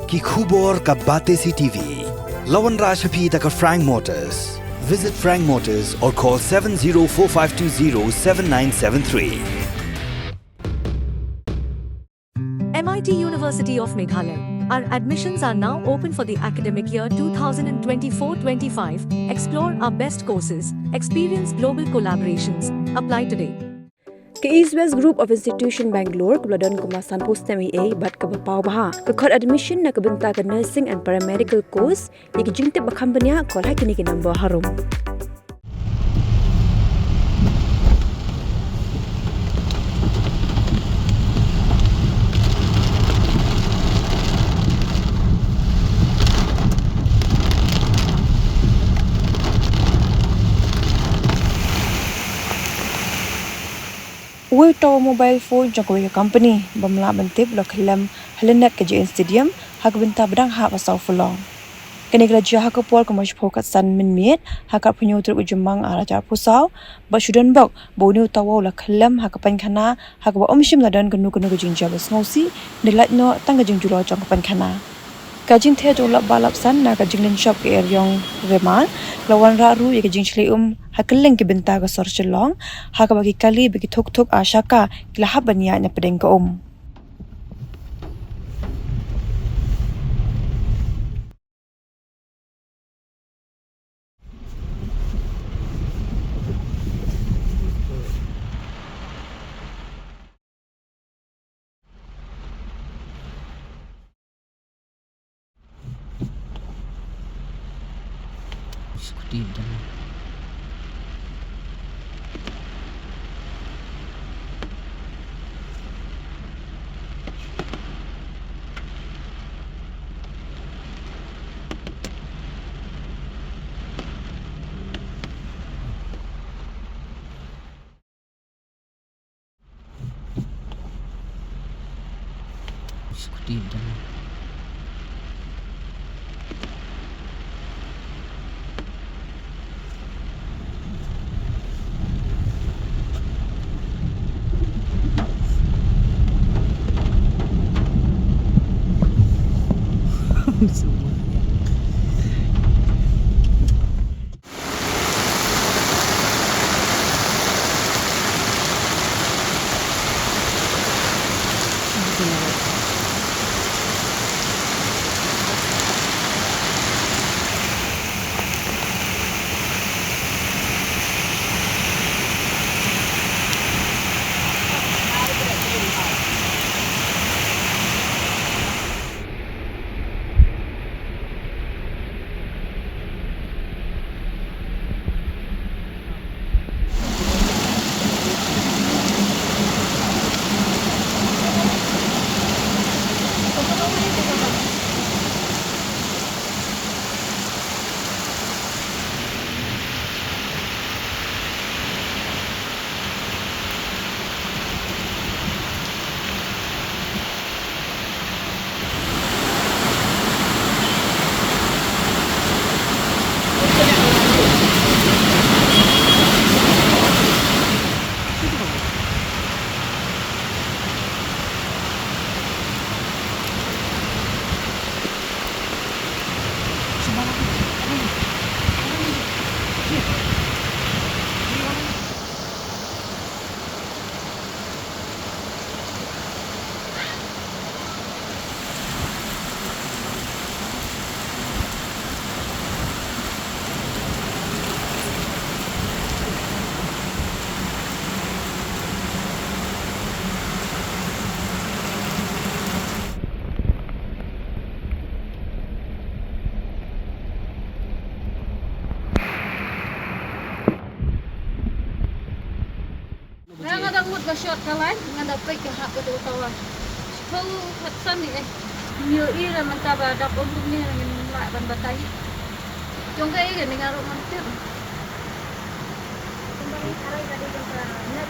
ki khubor ka bate si TV. Lawan Rashaphi taka Frank Motors. Visit Frank Motors or call 7045207973. MIT University of Meghalaya. Our admissions are now open for the academic year 2024-25. Explore our best courses, experience global collaborations. Apply today. Ke East West Group of Institution Bangalore kebeladon kemasan post-MA bat ke bapau baha ke kod admission na kebenta ke nursing and paramedical course yang jingtip bakam benya kol hai kini ke number harum. Uwe tawa mobile phone jangkau company bamla bentip lo Khyllem halenet ke JN Stadium hak benta bedang hak pasau Furlong. Kini kerja hak kepol kemas pokat san minmiet hak punyo tur ujumang arajar pusau ba sudan bok boni tawa lo Khyllem hak pan Khana hak ba omshim ladan genu jinja bas ngosi nilat no tang jing julo jang pan Khana. Kajing the jolap balap san na kajing len shop ke eryong reman lawan raru ye kajing Shlei hak keleng ke benta ke sor Shlong hak bagi kali bagi thok ashaka kilahab bania na pedeng ke Seperti itu. Seperti itu. Short kawan ngada pek ke hak betul kawan. Kau hatsan ni New Era mentaba dak untuk ni dengan mak ban batai. Jong kai ke dengan romantik. Kembali tarai tadi jong net.